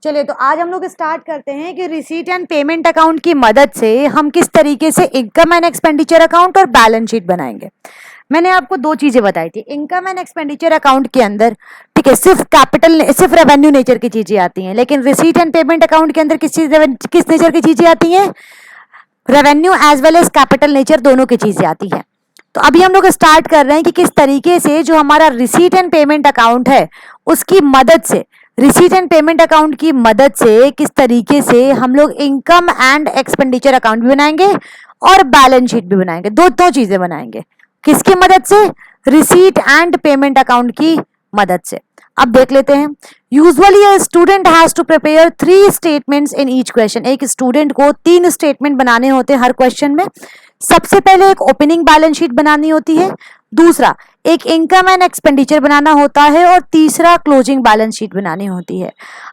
चलिए तो आज हम लोग स्टार्ट करते हैं कि रिसीट एंड पेमेंट अकाउंट की मदद से हम किस तरीके से इनकम एंड एक्सपेंडिचर अकाउंट और बैलेंस शीट बनाएंगे। मैंने आपको दो चीजें बताई थी। इनकम एंड एक्सपेंडिचर अकाउंट के अंदर ठीक है सिर्फ रेवेन्यू नेचर की चीजें आती हैं, लेकिन रिसीट एंड पेमेंट अकाउंट के अंदर किस नेचर की चीजें आती हैं? Revenue as well as capital nature दोनों की चीजें आती हैं। तो अभी हम लोग स्टार्ट कर रहे हैं कि किस तरीके से जो हमारा रिसीट एंड पेमेंट अकाउंट है उसकी मदद से, रिसीट एंड पेमेंट अकाउंट की मदद से किस तरीके से हम लोग इनकम एंड एक्सपेंडिचर अकाउंट भी बनाएंगे और बैलेंस शीट भी बनाएंगे। दो चीजें बनाएंगे। किसकी मदद से? रिसीट एंड पेमेंट अकाउंट की मदद से। अब देख लेते हैं। Usually a student has to prepare 3 statements in each question. एक स्टूडेंट को 3 स्टेटमेंट बनाने होते हैं हर क्वेश्चन में। सबसे पहले एक ओपनिंग बैलेंस शीट बनानी होती है, दूसरा एक इनकम एंड एक्सपेंडिचर बनाना होता है और तीसरा क्लोजिंग बैलेंस शीट बनानी होती है।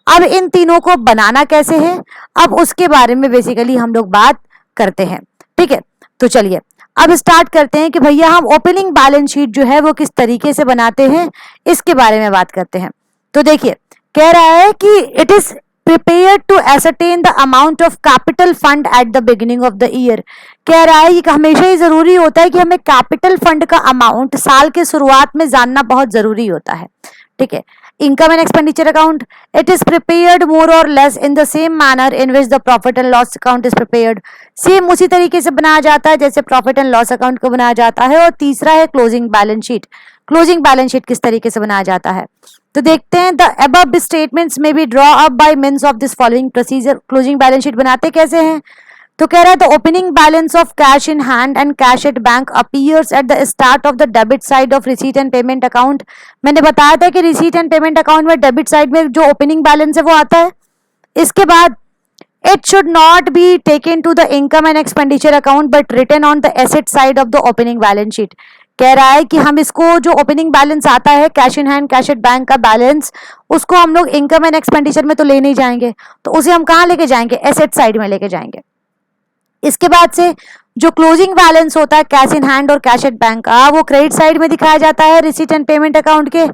अब इन तीनों को बनाना कैसे है, अब उसके बारे में बेसिकली हम लोग बात करते हैं। ठीक है, तो चलिए अब स्टार्ट करते हैं कि भैया हम ओपनिंग बैलेंस शीट जो है वो किस तरीके से बनाते हैं, इसके बारे में बात करते हैं। तो देखिए कह रहा है कि it is prepared to ascertain the amount of capital fund at the beginning of the year। कह रहा है कि हमेशा ही जरूरी होता है कि हमें कैपिटल फंड का अमाउंट साल के शुरुआत में जानना बहुत जरूरी होता है। ठीक है, income and expenditure account, it is prepared more or less in the same manner in which the profit and loss account is prepared. Same उसी तरीके से बनाया जाता है जैसे प्रॉफिट एंड लॉस अकाउंट को बनाया जाता है। और तीसरा है closing balance sheet. Closing balance sheet किस तरीके से बनाया जाता है, तो देखते हैं। द अबव स्टेटमेंट्स में be draw up by means of this following procedure. Closing balance sheet बनाते कैसे हैं, तो कह रहा है the opening balance of cash in hand and cash at bank appears at the start of the debit side of receipt and payment account. मैंने बताया था कि रिसीट एंड पेमेंट अकाउंट में डेबिट साइड में जो ओपनिंग बैलेंस है वो आता है। इसके बाद it should not be taken to the income and expenditure account but written on the asset side of the opening balance sheet। कह रहा है कि हम इसको जो ओपनिंग बैलेंस आता है cash in hand cash at bank का बैलेंस, उसको हम लोग इनकम एंड एक्सपेंडिचर में तो ले नहीं जाएंगे, तो उसे हम कहाँ लेके जाएंगे? एसेट साइड में लेके जाएंगे। इसके बाद से जो क्लोजिंग बैलेंस होता है कैश इन हैंड और कैश एट बैंक का, वो क्रेडिट साइड में दिखाया जाता है रिसीट एंड पेमेंट अकाउंट के,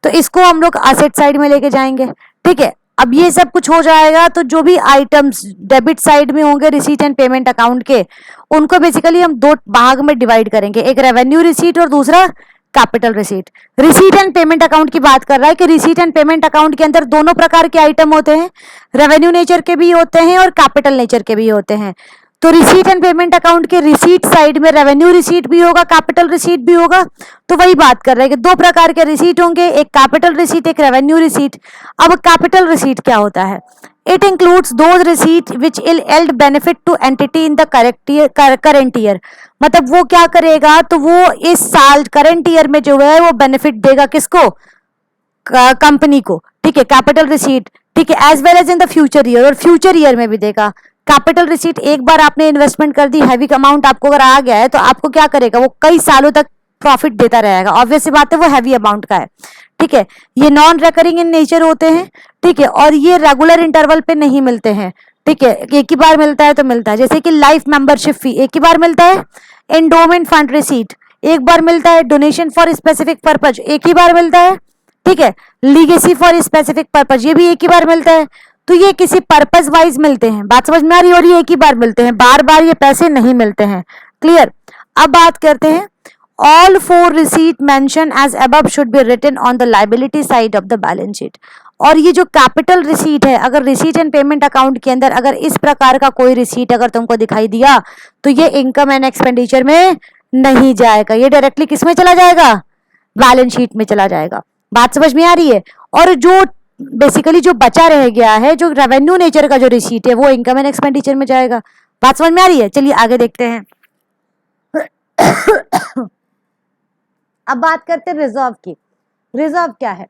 तो इसको हम लोग एसेट साइड में लेके जाएंगे। ठीक है, अब ये सब कुछ हो जाएगा तो जो भी आइटम्स डेबिट साइड में होंगे रिसीट एंड पेमेंट अकाउंट के, उनको बेसिकली हम 2 भाग में डिवाइड करेंगे, एक रेवेन्यू रिसीट और दूसरा capital receipt. Receipt and payment account की बात कर रहा है कि रिसीट एंड पेमेंट अकाउंट के अंदर दोनों प्रकार के आइटम होते हैं, रेवेन्यू नेचर के भी होते हैं और कैपिटल नेचर के भी होते हैं। तो रिसीट एंड पेमेंट अकाउंट के रिसीट साइड में रेवेन्यू रिसीट भी होगा, कैपिटल रिसीट भी होगा। तो वही बात कर रहे हैं कि 2 प्रकार के रिसीट होंगे, एक कैपिटल रिसीट एक रेवेन्यू रिसीट। अब कैपिटल रिसीट क्या होता है? It includes those receipt which will yield benefit to entity in the current year. मतलब वो क्या करेगा, तो वो इस साल करंट ईयर में जो है वो बेनिफिट देगा किसको? कंपनी को। ठीक है, कैपिटल रिसीट। ठीक है, as well as in the future year, और फ्यूचर ईयर में भी देगा। कैपिटल रिसीट एक बार आपने इन्वेस्टमेंट कर दी, हैवी अमाउंट आपको अगर आ गया है तो आपको क्या करेगा, वो कई सालों तक प्रॉफिट देता रहेगा। ऑब्वियस सी बात है, वो हैवी अमाउंट का है। ठीक है, ये नॉन रिकरिंग इन नेचर होते हैं। ठीक है, और ये रेगुलर इंटरवल पे नहीं मिलते हैं। ठीक है, एक ही बार मिलता है तो मिलता है, जैसे कि लाइफ मेंबरशिप फी एक ही बार मिलता है, एंडोमेंट फंड रिसीट एक बार मिलता है, डोनेशन फॉर स्पेसिफिक पर्पज एक ही बार मिलता है। ठीक है, लीगेसी फॉर स्पेसिफिक पर्पज ये भी एक ही बार मिलता है। तो ये किसी पर्पस वाइज मिलते हैं, बात समझ में आ रही है, और ये एक ही बार मिलते हैं, बार बार ये पैसे नहीं मिलते हैं। क्लियर? अब बात करते हैं, all 4 receipt mention as above should be written on the liability side of the balance sheet. और ये जो कैपिटल रिसीट है, अगर रिसीट एंड पेमेंट अकाउंट के अंदर अगर इस प्रकार का कोई रिसीट अगर तुमको दिखाई दिया तो ये इनकम एंड एक्सपेंडिचर में नहीं जाएगा, ये डायरेक्टली किस में चला जाएगा? बैलेंस शीट में चला जाएगा। बात समझ में आ रही है? और जो बेसिकली जो बचा रह गया है, जो रेवेन्यू नेचर का जो रिसीट है, वो इनकम एंड एक्सपेंडिचर में जाएगा। बात समझ में आ रही है? चलिए आगे देखते हैं। अब बात करते हैं रिजर्व की। रिजर्व क्या है,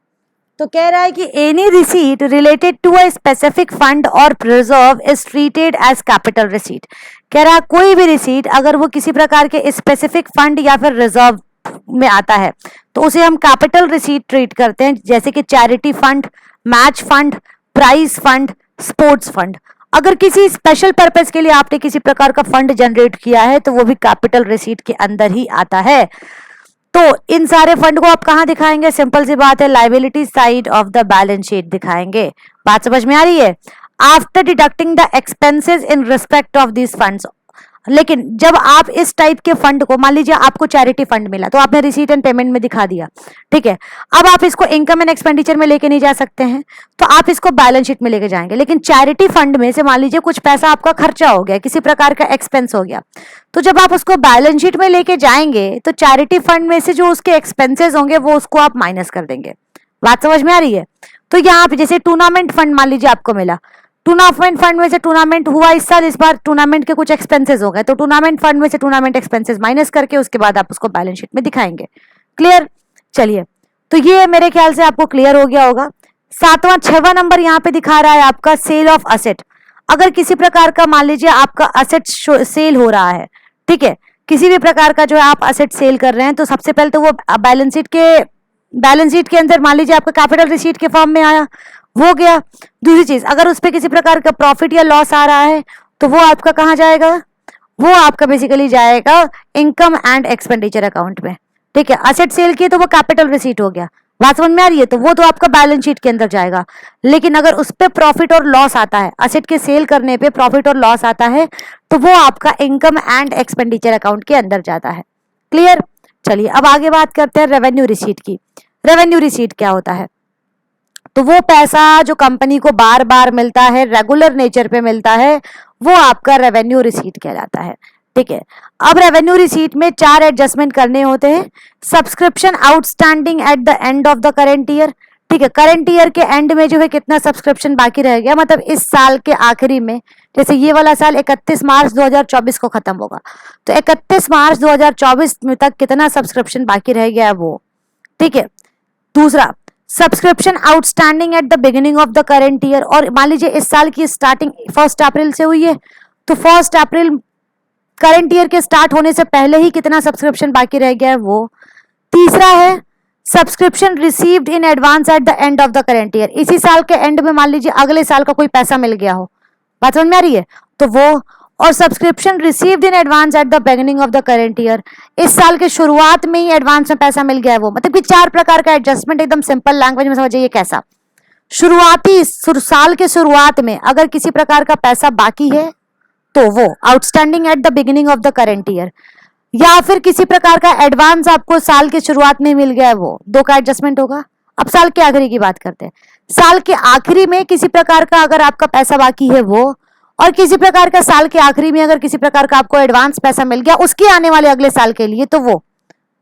तो कह रहा है कि any receipt related to a specific fund or reserve is treated as capital receipt. कह रहा है कोई भी रिसीट अगर वो किसी प्रकार के स्पेसिफिक फंड या फिर रिजर्व में आता है तो उसे हम कैपिटल रिसीट ट्रीट करते हैं, जैसे कि charity fund, match fund, prize fund, sports fund. अगर किसी स्पेशल पर्पस के लिए आपने किसी प्रकार का फंड जनरेट किया है तो वो भी कैपिटल रिसीट के अंदर ही आता है। तो इन सारे फंड को आप कहाँ दिखाएंगे? सिंपल सी बात है, liability side of the balance sheet दिखाएंगे। बात समझ में आ रही है? After deducting the expenses in respect of these funds. लेकिन जब आप इस टाइप के फंड को, मान लीजिए आपको चैरिटी फंड मिला तो आपने रिसीट एंड पेमेंट में दिखा दिया, ठीक है। अब आप इसको इनकम एंड एक्सपेंडिचर में लेके नहीं जा सकते हैं, तो आप इसको बैलेंस शीट में लेके जाएंगे। लेकिन चैरिटी फंड में से मान लीजिए कुछ पैसा आपका खर्चा हो गया, किसी प्रकार का एक्सपेंस हो गया, तो जब आप उसको बैलेंस शीट में लेके जाएंगे तो चैरिटी फंड में से जो उसके एक्सपेंसेस होंगे वो उसको आप माइनस कर देंगे। बात समझ में आ रही है? तो यहाँ पे जैसे टूर्नामेंट फंड मान लीजिए आपको मिला, टूर्नामेंट फंड में से टूर्नामेंट हुआ इस साल, इस बार टूर्नामेंट के कुछ एक्सपेंसेस हो गए, तो टूर्नामेंट फंड में से टूर्नामेंट एक्सपेंसेस माइनस करके उसके बाद आप उसको बैलेंस शीट में दिखाएंगे। क्लियर? चलिए, तो ये मेरे ख्याल से आपको क्लियर हो गया होगा। सातवां, छठवां नंबर यहाँ पे दिखा रहा है आपका सेल ऑफ असेट। अगर किसी प्रकार का मान लीजिए आपका असेट सेल हो रहा है, ठीक है, किसी भी प्रकार का जो है आप असेट सेल कर रहे हैं, तो सबसे पहले तो वो बैलेंस शीट के अंदर मान लीजिए आपका कैपिटल रिसीट के फॉर्म में आया, वो गया। दूसरी चीज, अगर उस पर किसी प्रकार का प्रॉफिट या लॉस आ रहा है तो वो आपका कहाँ जाएगा? वो आपका बेसिकली जाएगा इनकम एंड एक्सपेंडिचर अकाउंट में, ठीक है। असेट सेल किए तो वो कैपिटल रिसीट हो गया। बात समझ में आ रही है? तो वो तो आपका बैलेंस शीट के अंदर जाएगा। लेकिन अगर उस पर प्रॉफिट और लॉस आता है, असेट के सेल करने पे प्रॉफिट और लॉस आता है, तो वो आपका इनकम एंड एक्सपेंडिचर अकाउंट के अंदर जाता है। क्लियर? चलिए, अब आगे बात करते हैं रेवेन्यू रिसीट की। रेवेन्यू रिसीट क्या होता है? तो वो पैसा जो कंपनी को बार बार मिलता है, रेगुलर नेचर पे मिलता है, वो आपका रेवेन्यू रिसीट कहलाता है, ठीक है। अब रेवेन्यू रिसीट में 4 एडजस्टमेंट करने होते हैं। Subscription outstanding at the end of the current year, ठीक है। करेंट ईयर के एंड में जो है कितना सब्सक्रिप्शन बाकी रह गया, मतलब इस साल के आखिरी में, जैसे ये वाला साल 31 मार्च 2024 को खत्म होगा, तो 31 मार्च 2024 में तक कितना सब्सक्रिप्शन बाकी रह गया है वो, ठीक है। दूसरा, subscription outstanding at the beginning of the current year, और मान लीजिए इस साल की स्टार्टिंग 1 अप्रैल से हुई है, तो 1 अप्रैल करंट ईयर के स्टार्ट होने से पहले ही कितना सब्सक्रिप्शन बाकी रह गया है वो। तीसरा है subscription received in advance at the end of the current year, इसी साल के एंड में मान लीजिए अगले साल का कोई पैसा मिल गया हो, बात समझ में आ रही है, तो वो। और subscription received in advance at the beginning of the current year, इस साल के शुरुआत में ही एडवांस में पैसा मिल गया है वो। मतलब कि 4 प्रकार का एडजस्टमेंट, एकदम सिंपल लैंग्वेज में समझिए कैसा। शुरुआती साल के शुरुआत में अगर किसी प्रकार का पैसा बाकी है तो वो outstanding at the beginning of the current year, या फिर किसी प्रकार का एडवांस आपको साल के शुरुआत में मिल गया है वो, 2 का एडजस्टमेंट होगा। अब साल के आखिरी की बात करते हैं। साल के आखिरी में किसी प्रकार का अगर आपका पैसा बाकी है वो, और किसी प्रकार का साल के आखिरी में अगर किसी प्रकार का आपको एडवांस पैसा मिल गया उसके आने वाले अगले साल के लिए, तो वो।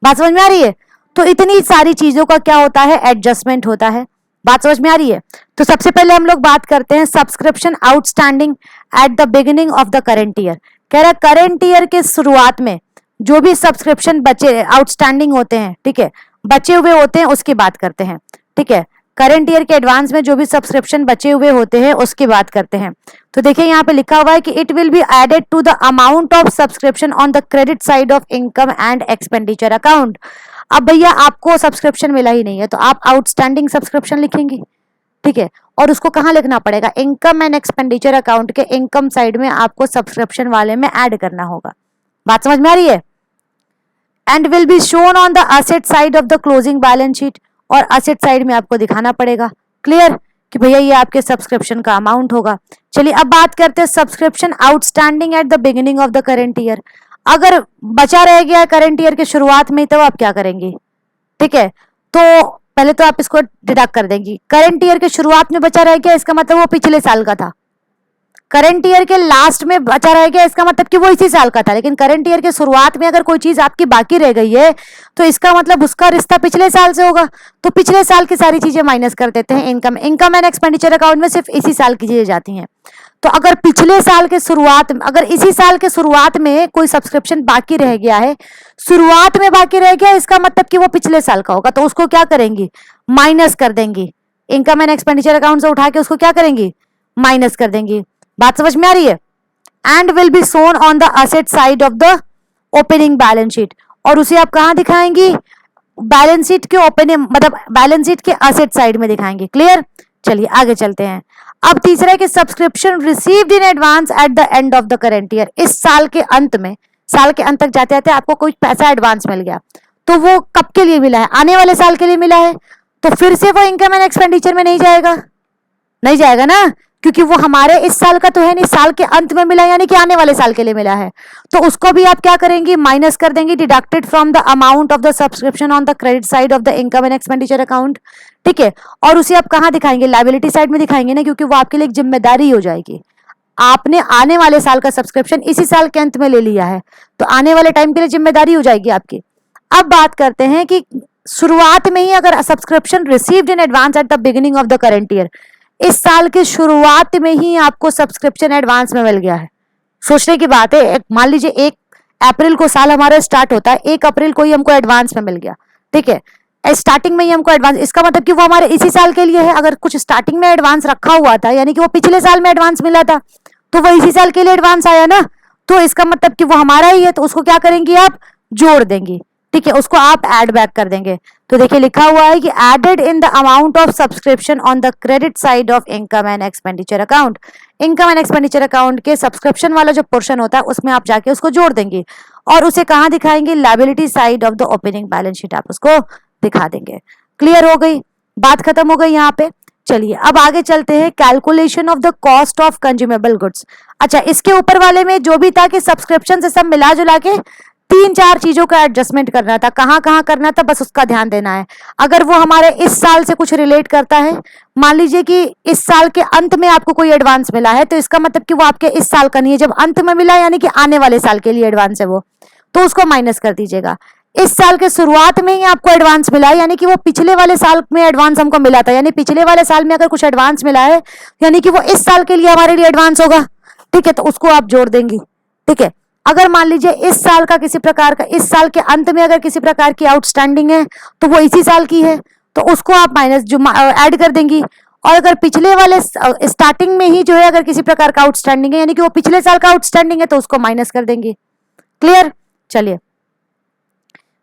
बात समझ में आ रही है? तो इतनी सारी चीजों का क्या होता है? एडजस्टमेंट होता है। बात समझ में आ रही है? तो सबसे पहले हम लोग बात करते हैं subscription outstanding at the beginning of the current year. कह रहा है करेंट ईयर के शुरुआत में जो भी सब्सक्रिप्शन बचे आउटस्टैंडिंग होते हैं, ठीक है, बचे हुए होते हैं, उसकी बात करते हैं, ठीक है। करंट ईयर के एडवांस में जो भी सब्सक्रिप्शन बचे हुए होते हैं उसकी बात करते हैं। तो देखिए यहाँ पे लिखा हुआ है कि it will be added to the amount of subscription on the credit side of income and expenditure account. अब भैया आपको सब्सक्रिप्शन मिला ही नहीं है तो आप आउटस्टैंडिंग सब्सक्रिप्शन लिखेंगे, ठीक है, और उसको कहाँ लिखना पड़ेगा? इनकम एंड एक्सपेंडिचर अकाउंट के इनकम साइड में आपको सब्सक्रिप्शन वाले में ऐड करना होगा। बात समझ में आ रही है? And will be shown on the asset side of the closing balance sheet, और असेट साइड में आपको दिखाना पड़ेगा। क्लियर? कि भैया ये आपके सब्सक्रिप्शन का अमाउंट होगा। चलिए अब बात करते हैं subscription outstanding at the beginning of the current year. अगर बचा रह गया करंट ईयर के शुरुआत में, तब आप क्या करेंगे? ठीक है, तो पहले तो आप इसको डिडक्ट कर देंगी। करंट ईयर के शुरुआत में बचा रह गया, इसका मतलब वो पिछले साल का था। करंट ईयर के लास्ट में बचा रह गया, इसका मतलब कि वो इसी साल का था। लेकिन करंट ईयर के शुरुआत में अगर कोई चीज आपकी बाकी रह गई है तो इसका मतलब उसका रिश्ता पिछले साल से होगा। तो पिछले साल की सारी चीजें माइनस कर देते हैं इनकम एंड एक्सपेंडिचर अकाउंट में सिर्फ इसी साल की चीजें जाती हैं। तो अगर पिछले साल के शुरुआत में, अगर इसी साल के शुरुआत में कोई सब्सक्रिप्शन बाकी रह गया है, शुरुआत में बाकी रह गया, इसका मतलब कि वो पिछले साल का होगा। तो उसको क्या करेंगी? माइनस कर देंगी। इनकम एंड एक्सपेंडिचर अकाउंट से उठा के उसको क्या करेंगी? माइनस कर देंगी। बात समझ में आ रही है? And will be shown on the asset side of the opening balance sheet, और उसे आप कहां दिखाएंगी? बैलेंस शीट के ओपनिंग, मतलब बैलेंस शीट के असेट साइड में दिखाएंगे। क्लियर? चलिए आगे चलते हैं। अब तीसरा है कि subscription received in advance at the end of the current year. इस साल के अंत में, साल के अंत तक जाते जाते आपको कोई पैसा एडवांस मिल गया, तो वो कब के लिए मिला है? आने वाले साल के लिए मिला है, तो फिर से वो इनकम एंड एक्सपेंडिचर में नहीं जाएगा, नहीं जाएगा ना, क्योंकि वो हमारे इस साल का तो है नहीं, साल के अंत में मिला है, यानी कि आने वाले साल के लिए मिला है। तो उसको भी आप क्या करेंगी? माइनस कर देंगी, deducted from the amount of the subscription on the credit side of the income and expenditure account. ठीक है, और उसे आप कहाँ दिखाएंगे? लायबिलिटी साइड में दिखाएंगे ना, क्योंकि वो आपके लिए एक जिम्मेदारी हो जाएगी। आपने आने वाले साल का सब्सक्रिप्शन इसी साल के अंत में ले लिया है, तो आने वाले टाइम के लिए जिम्मेदारी हो जाएगी आपकी। अब बात करते हैं कि शुरुआत में ही अगर subscription received in advance at the beginning of the current year, इस साल की शुरुआत में ही आपको सब्सक्रिप्शन एडवांस में मिल गया है, सोचने की बात है। मान लीजिए 1 अप्रैल को साल हमारा स्टार्ट होता है, 1 अप्रैल को ही हमको एडवांस में मिल गया, ठीक है, स्टार्टिंग में ही हमको एडवांस, इसका मतलब कि वो हमारे इसी साल के लिए है। अगर कुछ स्टार्टिंग में एडवांस रखा हुआ था, यानी कि वो पिछले साल में एडवांस मिला था, तो वो इसी साल के लिए एडवांस आया ना, तो इसका मतलब कि वो हमारा ही है, तो उसको क्या करेंगी आप? जोड़ देंगी, ठीक है, उसको आप ऐड बैक कर देंगे। तो देखिए लिखा हुआ है कि added in the amount of subscription on the credit side of income and expenditure account. Income and expenditure account के सब्सक्रिप्शन वाला जो पोर्शन होता है उसमें आप जाके उसको जोड़ देंगे, और उसे कहाँ दिखाएंगे? Liability side of the opening balance sheet आप उसको दिखा देंगे। क्लियर हो गई बात? खत्म हो गई यहाँ पे। चलिए अब आगे चलते हैं, calculation of the cost of consumable goods. अच्छा, इसके ऊपर वाले में जो भी था कि सब्सक्रिप्शन से सब मिला जुला के 3-4 चीजों का एडजस्टमेंट करना था, कहाँ कहाँ करना था, बस उसका ध्यान देना है। अगर वो हमारे इस साल से कुछ रिलेट करता है, मान लीजिए कि इस साल के अंत में आपको कोई एडवांस मिला है, तो इसका मतलब कि वो आपके इस साल का नहीं है, जब अंत में मिला यानी कि आने वाले साल के लिए एडवांस है वो, तो उसको माइनस कर दीजिएगा। इस साल के शुरुआत में ही आपको एडवांस मिला है, यानी कि वो पिछले वाले साल में एडवांस हमको मिला था, यानी पिछले वाले साल में अगर कुछ एडवांस मिला है, यानी कि वो इस साल के लिए हमारे लिए एडवांस होगा, ठीक है, तो उसको आप जोड़ देंगी। ठीक है, अगर मान लीजिए इस साल का किसी प्रकार का, इस साल के अंत में अगर किसी प्रकार की आउटस्टैंडिंग है, तो वो इसी साल की है, तो उसको आप माइनस जो ऐड कर देंगी। और अगर पिछले वाले स्टार्टिंग में ही जो है अगर किसी प्रकार का आउटस्टैंडिंग है, यानी कि वो पिछले साल का आउटस्टैंडिंग है, तो उसको माइनस कर देंगी। क्लियर? चलिए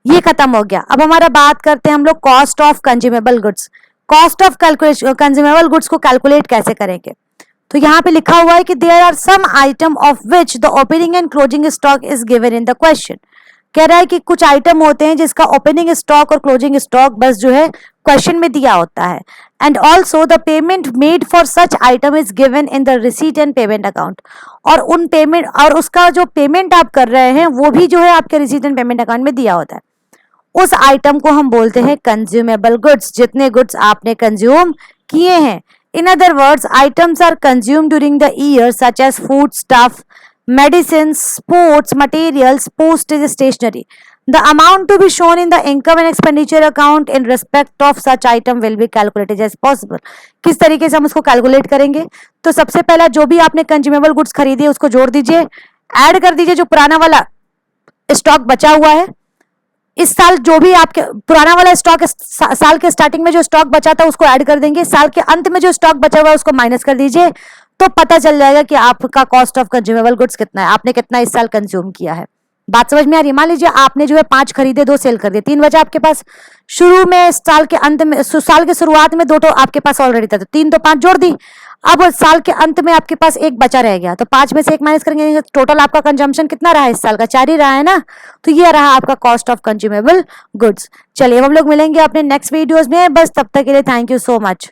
ये खत्म हो गया। अब हमारा बात करते हैं हम लोग cost of consumable goods. Cost of consumable goods को कैलकुलेट कैसे करेंगे? तो यहाँ पे लिखा हुआ है कि there are some item of which the opening and closing stock is given in the question. कह रहा है कि कुछ आइटम होते हैं जिसका ओपनिंग स्टॉक और क्लोजिंग स्टॉक बस जो है क्वेश्चन में दिया होता है, and also the payment made for such item is given in the receipt and payment account. और उन पेमेंट और उसका जो पेमेंट आप कर रहे हैं वो भी जो है आपके रिसीट एंड पेमेंट अकाउंट में दिया होता है। उस आइटम को हम बोलते हैं कंज्यूमेबल गुड्स, जितने गुड्स आपने कंज्यूम किए हैं। In other words, items are consumed during the year such as food stuff, medicines, sports materials, postage, stationery. The amount to be shown in the income and expenditure account in respect of such item will be calculated as possible. किस तरीके से हम उसको calculate करेंगे? तो सबसे पहला जो भी आपने कंज्यूमेबल गुड्स खरीदे उसको जोड़ दीजिए, ऐड कर दीजिए जो पुराना वाला स्टॉक बचा हुआ है। इस साल जो भी आपके पुराना वाला स्टॉक, साल के स्टार्टिंग में जो स्टॉक बचा था उसको ऐड कर देंगे, साल के अंत में जो स्टॉक बचा हुआ है उसको माइनस कर दीजिए, तो पता चल जाएगा कि आपका कॉस्ट ऑफ कंज्यूमेबल गुड्स कितना है, आपने कितना इस साल कंज्यूम किया है। बात समझ में आ रही है? मान लीजिए आपने जो है 5 खरीदे, 2 सेल कर दिए, 3 बचा आपके पास। शुरू में साल के अंत में, साल के शुरुआत में 2 तो आपके पास ऑलरेडी था, तो 3 तो 5 जोड़ दी। अब साल के अंत में आपके पास 1 बचा रह गया, तो 5 में से 1 माइनस करेंगे, टोटल आपका कंजम्पशन कितना रहा इस साल का? 4 ही रहा है ना। तो ये रहा आपका कॉस्ट ऑफ कंज्यूमेबल गुड्स। चलिए हम लोग मिलेंगे अपने नेक्स्ट वीडियोस में, बस तब तक के लिए थैंक यू सो मच।